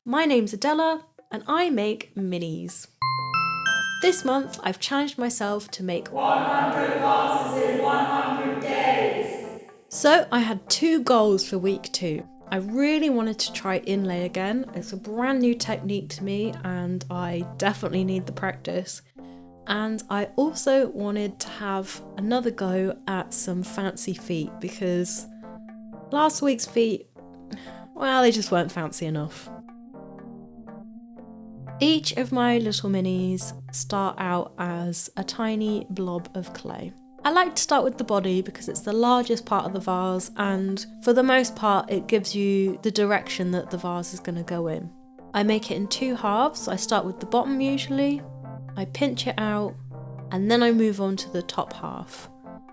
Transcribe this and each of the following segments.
My name's Adela and I make minis. This month I've challenged myself to make 100 vases in 100 days. So I had 2 goals for week 2. I really wanted to try inlay again. It's a brand new technique to me and I definitely need the practice. And I also wanted to have another go at some fancy feet because last week's feet, well, they just weren't fancy enough. Each of my little minis start out as a tiny blob of clay. I like to start with the body because it's the largest part of the vase and for the most part it gives you the direction that the vase is going to go in. I make it in 2 halves. I start with the bottom usually, I pinch it out and then I move on to the top half.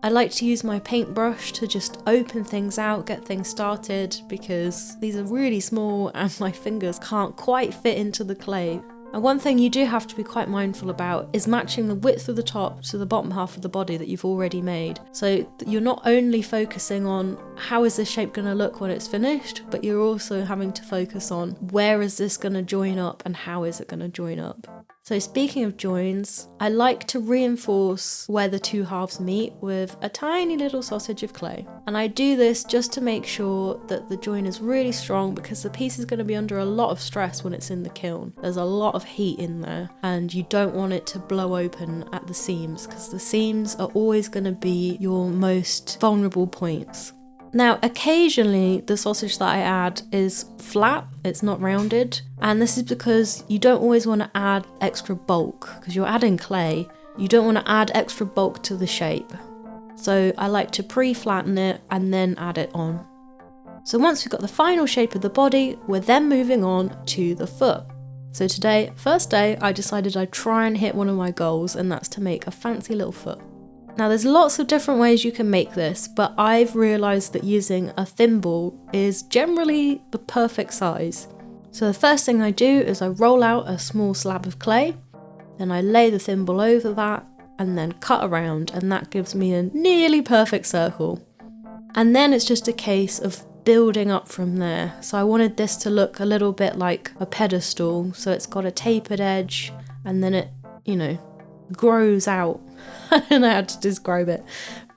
I like to use my paintbrush to just open things out, get things started because these are really small and my fingers can't quite fit into the clay. And one thing you do have to be quite mindful about is matching the width of the top to the bottom half of the body that you've already made. So you're not only focusing on how is this shape going to look when it's finished, but you're also having to focus on where is this going to join up and how is it going to join up. So speaking of joins, I like to reinforce where the 2 halves meet with a tiny little sausage of clay. And I do this just to make sure that the join is really strong because the piece is going to be under a lot of stress when it's in the kiln. There's a lot of heat in there and you don't want it to blow open at the seams because the seams are always going to be your most vulnerable points. Now, occasionally the sausage that I add is flat, it's not rounded, and this is because you don't always want to add extra bulk because you're adding clay. You don't want to add extra bulk to the shape. So I like to pre-flatten it and then add it on. So once we've got the final shape of the body, we're then moving on to the foot. So today, first day, I decided I'd try and hit one of my goals, and that's to make a fancy little foot. Now there's lots of different ways you can make this, but I've realised that using a thimble is generally the perfect size. So the first thing I do is I roll out a small slab of clay, then I lay the thimble over that and then cut around, and that gives me a nearly perfect circle. And then it's just a case of building up from there. So I wanted this to look a little bit like a pedestal, so it's got a tapered edge and then it, grows out. I don't know how to describe it,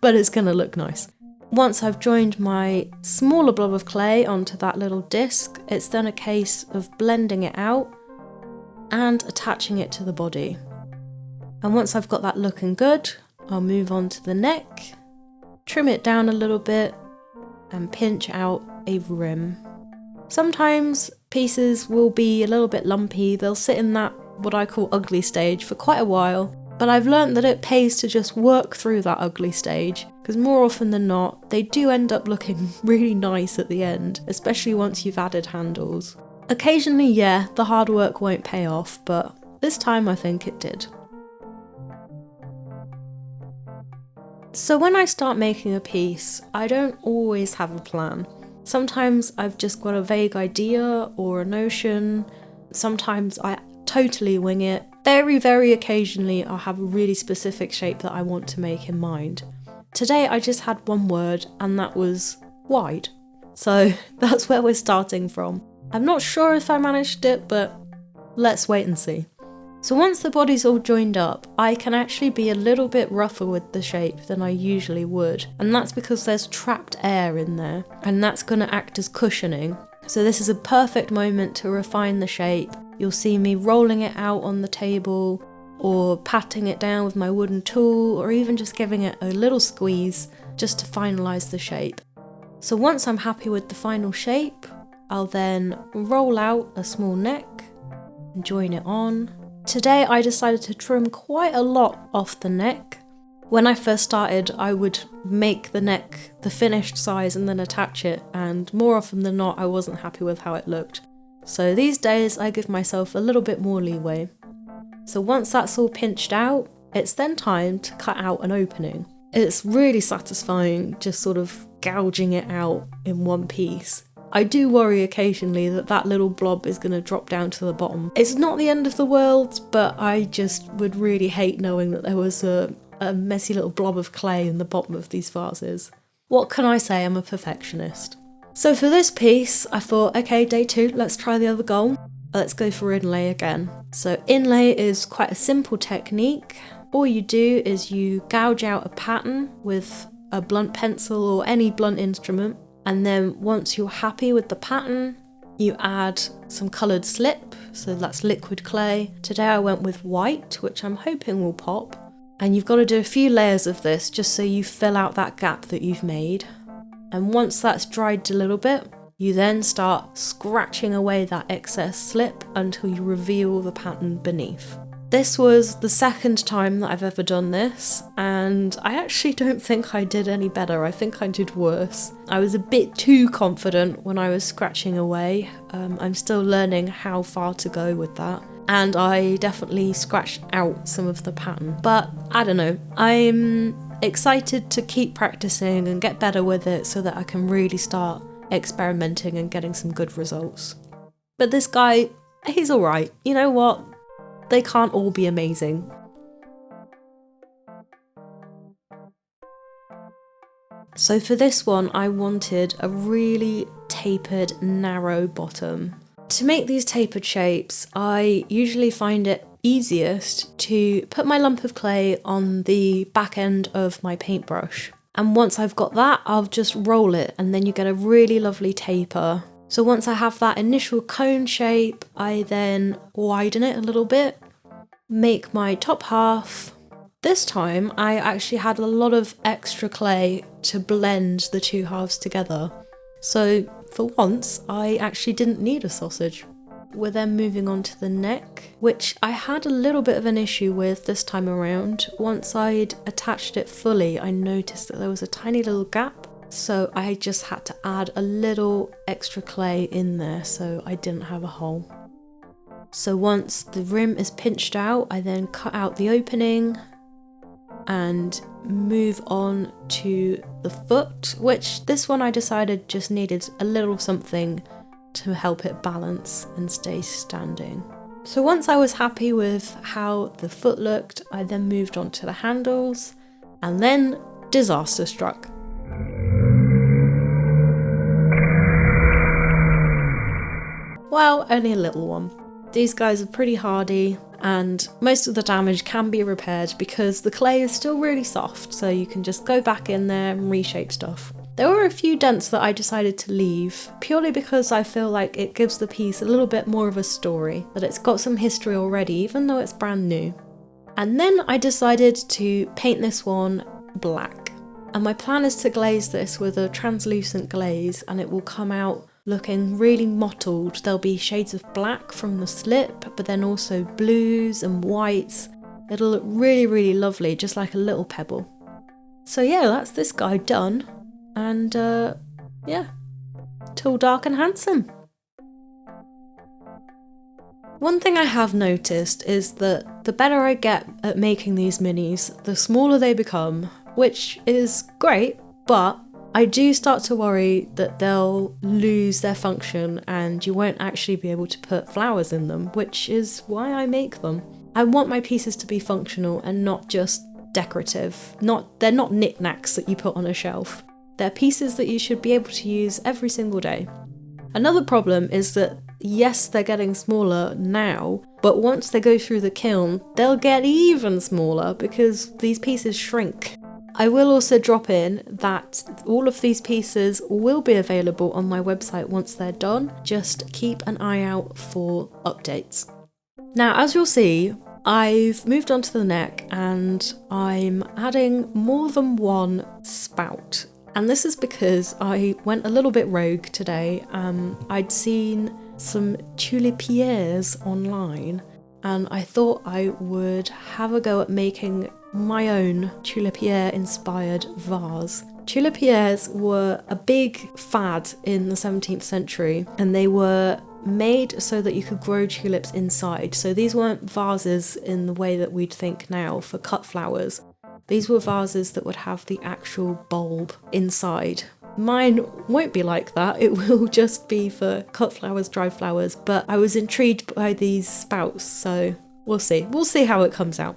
but it's going to look nice. Once I've joined my smaller blob of clay onto that little disc, it's then a case of blending it out and attaching it to the body. And once I've got that looking good, I'll move on to the neck, trim it down a little bit and pinch out a rim. Sometimes pieces will be a little bit lumpy, they'll sit in that what I call ugly stage for quite a while. But I've learned that it pays to just work through that ugly stage because more often than not, they do end up looking really nice at the end, especially once you've added handles. Occasionally, yeah, the hard work won't pay off, but this time I think it did. So when I start making a piece, I don't always have a plan. Sometimes I've just got a vague idea or a notion. Sometimes I totally wing it. Very, very occasionally I'll have a really specific shape that I want to make in mind. Today I just had one word and that was wide. So that's where we're starting from. I'm not sure if I managed it, but let's wait and see. So once the body's all joined up, I can actually be a little bit rougher with the shape than I usually would. And that's because there's trapped air in there and that's going to act as cushioning. So this is a perfect moment to refine the shape. You'll see me rolling it out on the table or patting it down with my wooden tool or even just giving it a little squeeze just to finalise the shape. So once I'm happy with the final shape, I'll then roll out a small neck and join it on. Today I decided to trim quite a lot off the neck. When I first started, I would make the neck the finished size and then attach it, and more often than not I wasn't happy with how it looked. So these days I give myself a little bit more leeway. So once that's all pinched out, it's then time to cut out an opening. It's really satisfying just sort of gouging it out in one piece. I do worry occasionally that that little blob is going to drop down to the bottom. It's not the end of the world, but I just would really hate knowing that there was a messy little blob of clay in the bottom of these vases. What can I say? I'm a perfectionist. So for this piece, I thought, okay, day 2, let's try the other goal. Let's go for inlay again. So inlay is quite a simple technique. All you do is you gouge out a pattern with a blunt pencil or any blunt instrument, and then once you're happy with the pattern, you add some coloured slip, so that's liquid clay. Today I went with white, which I'm hoping will pop. And you've got to do a few layers of this just so you fill out that gap that you've made. And once that's dried a little bit, you then start scratching away that excess slip until you reveal the pattern beneath. This was the second time that I've ever done this, and I actually don't think I did any better. I think I did worse. I was a bit too confident when I was scratching away. I'm still learning how far to go with that. And I definitely scratched out some of the pattern. But I don't know, I'm excited to keep practicing and get better with it so that I can really start experimenting and getting some good results. But this guy, he's alright. You know what? They can't all be amazing. So for this one, I wanted a really tapered, narrow bottom. To make these tapered shapes, I usually find it easiest to put my lump of clay on the back end of my paintbrush. And once I've got that, I'll just roll it, and then you get a really lovely taper. So once I have that initial cone shape, I then widen it a little bit, make my top half. This time I actually had a lot of extra clay to blend the two halves together. So for once, I actually didn't need a sausage. We're then moving on to the neck, which I had a little bit of an issue with this time around. Once I'd attached it fully, I noticed that there was a tiny little gap. So I just had to add a little extra clay in there so I didn't have a hole. So once the rim is pinched out, I then cut out the opening and move on to the foot, which this one I decided just needed a little something to help it balance and stay standing. So once I was happy with how the foot looked, I then moved on to the handles, and then disaster struck. Well, only a little one. These guys are pretty hardy, and most of the damage can be repaired because the clay is still really soft, so you can just go back in there and reshape stuff. There were a few dents that I decided to leave, purely because I feel like it gives the piece a little bit more of a story, that it's got some history already, even though it's brand new. And then I decided to paint this one black. And my plan is to glaze this with a translucent glaze, and it will come out looking really mottled. There'll be shades of black from the slip, but then also blues and whites. It'll look really, really lovely, just like a little pebble. So yeah, that's this guy done. And yeah, tall, dark and handsome. One thing I have noticed is that the better I get at making these minis, the smaller they become, which is great, but I do start to worry that they'll lose their function and you won't actually be able to put flowers in them, which is why I make them. I want my pieces to be functional and not just decorative. They're not knickknacks that you put on a shelf. They're pieces that you should be able to use every single day. Another problem is that yes, they're getting smaller now, but once they go through the kiln, they'll get even smaller because these pieces shrink. I will also drop in that all of these pieces will be available on my website once they're done. Just keep an eye out for updates. Now, as you'll see, I've moved on to the neck and I'm adding more than one spout. And this is because I went a little bit rogue today. I'd seen some tulipiers online and I thought I would have a go at making my own tulipier inspired vase. Tulipiers were a big fad in the 17th century and they were made so that you could grow tulips inside. So these weren't vases in the way that we'd think now for cut flowers. These were vases that would have the actual bulb inside. Mine won't be like that, it will just be for cut flowers, dry flowers, but I was intrigued by these spouts, so we'll see how it comes out.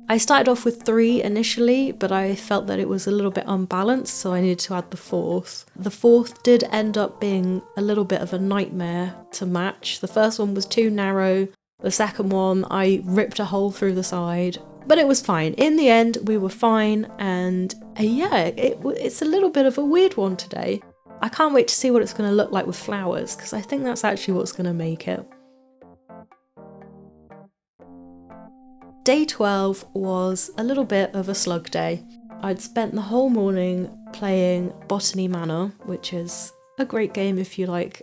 I started off with 3 initially, but I felt that it was a little bit unbalanced, so I needed to add the 4th. The 4th did end up being a little bit of a nightmare to match. The first one was too narrow. The second one, I ripped a hole through the side, but it was fine. In the end, we were fine, and yeah, it's a little bit of a weird one today. I can't wait to see what it's going to look like with flowers, because I think that's actually what's going to make it. Day 12 was a little bit of a slug day. I'd spent the whole morning playing Botany Manor, which is a great game if you like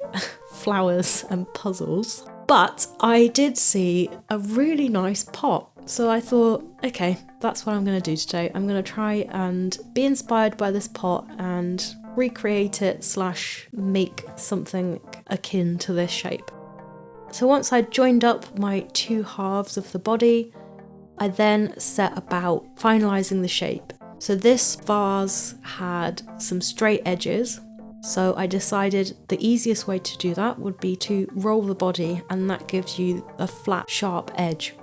flowers and puzzles. But I did see a really nice pot. So I thought, okay, that's what I'm going to do today. I'm going to try and be inspired by this pot and recreate it / make something akin to this shape. So once I'd joined up my 2 halves of the body, I then set about finalising the shape. So this vase had some straight edges, so I decided the easiest way to do that would be to roll the body, and that gives you a flat, sharp edge.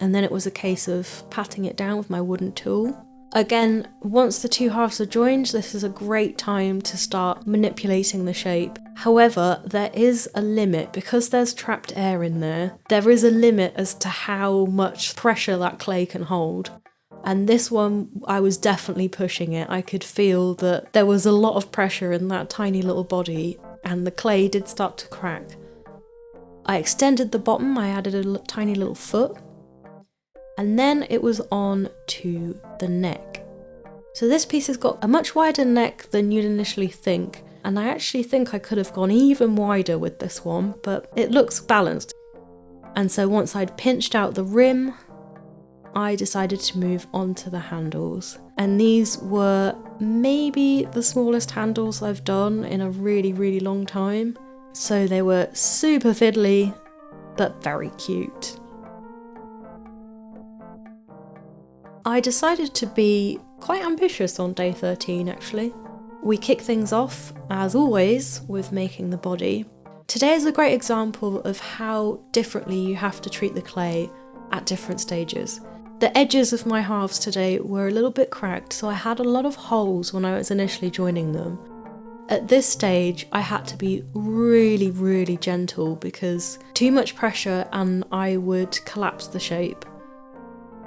And then it was a case of patting it down with my wooden tool. Again, once the 2 halves are joined, this is a great time to start manipulating the shape. However, there is a limit, because there's trapped air in there. There is a limit as to how much pressure that clay can hold. And this one, I was definitely pushing it. I could feel that there was a lot of pressure in that tiny little body, and the clay did start to crack. I extended the bottom, I added a tiny little foot. And then it was on to the neck. So this piece has got a much wider neck than you'd initially think, and I actually think I could have gone even wider with this one, but it looks balanced. And so once I'd pinched out the rim, I decided to move on to the handles. And these were maybe the smallest handles I've done in a really, really long time. So they were super fiddly, but very cute. I decided to be quite ambitious on day 13 actually. We kick things off, as always, with making the body. Today is a great example of how differently you have to treat the clay at different stages. The edges of my halves today were a little bit cracked, so I had a lot of holes when I was initially joining them. At this stage, I had to be really, really gentle because too much pressure and I would collapse the shape.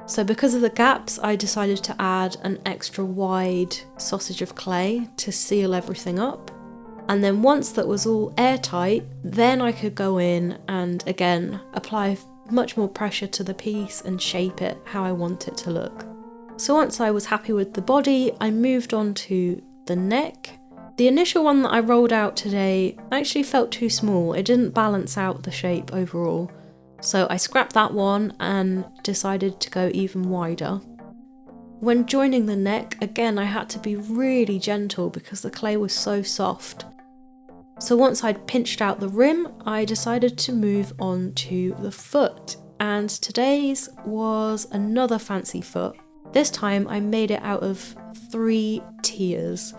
So because of the gaps, I decided to add an extra wide sausage of clay to seal everything up. And then once that was all airtight, then I could go in and again apply much more pressure to the piece and shape it how I want it to look. So once I was happy with the body, I moved on to the neck. The initial one that I rolled out today actually felt too small. It didn't balance out the shape overall. So I scrapped that one and decided to go even wider. When joining the neck, again I had to be really gentle because the clay was so soft. So once I'd pinched out the rim, I decided to move on to the foot. And today's was another fancy foot. This time I made it out of 3 tiers.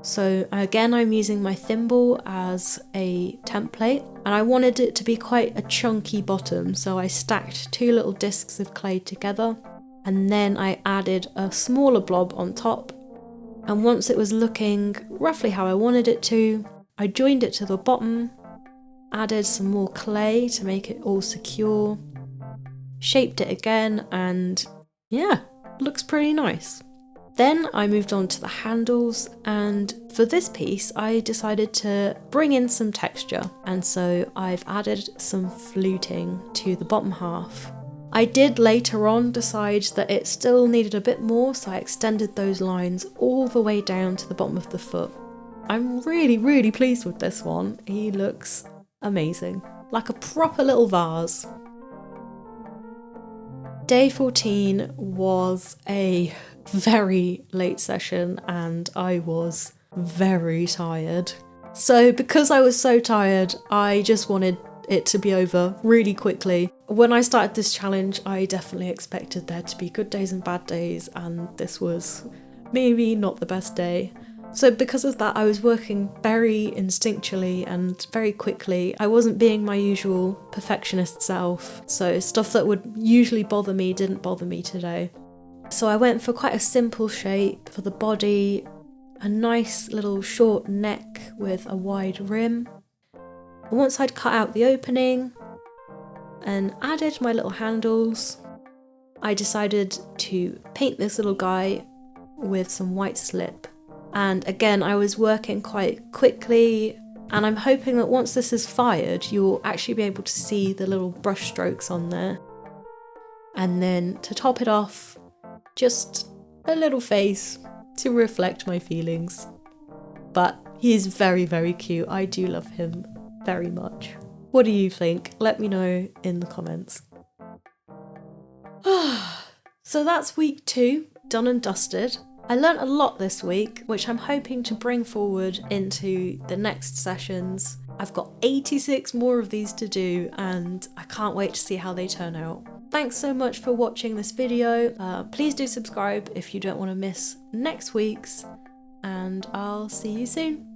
So again, I'm using my thimble as a template, and I wanted it to be quite a chunky bottom, so I stacked 2 little discs of clay together, and then I added a smaller blob on top. And once it was looking roughly how I wanted it to, I joined it to the bottom, added some more clay to make it all secure, shaped it again, and yeah, looks pretty nice. Then I moved on to the handles, and for this piece I decided to bring in some texture, and so I've added some fluting to the bottom half. I did later on decide that it still needed a bit more, so I extended those lines all the way down to the bottom of the foot. I'm really, really pleased with this one. He looks amazing, like a proper little vase. Day 14 was a very late session and I was very tired. So because I was so tired, I just wanted it to be over really quickly. When I started this challenge, I definitely expected there to be good days and bad days, and this was maybe not the best day. So because of that, I was working very instinctually and very quickly. I wasn't being my usual perfectionist self, so stuff that would usually bother me didn't bother me today. So I went for quite a simple shape for the body, a nice little short neck with a wide rim. And once I'd cut out the opening and added my little handles, I decided to paint this little guy with some white slip. And again, I was working quite quickly, and I'm hoping that once this is fired, you'll actually be able to see the little brush strokes on there. And then to top it off, just a little face to reflect my feelings. But he is very, very cute. I do love him very much. What do you think? Let me know in the comments. So that's week 2, done and dusted. I learnt a lot this week, which I'm hoping to bring forward into the next sessions. I've got 86 more of these to do, and I can't wait to see how they turn out. Thanks so much for watching this video. Please do subscribe if you don't want to miss next week's, and I'll see you soon.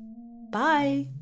Bye!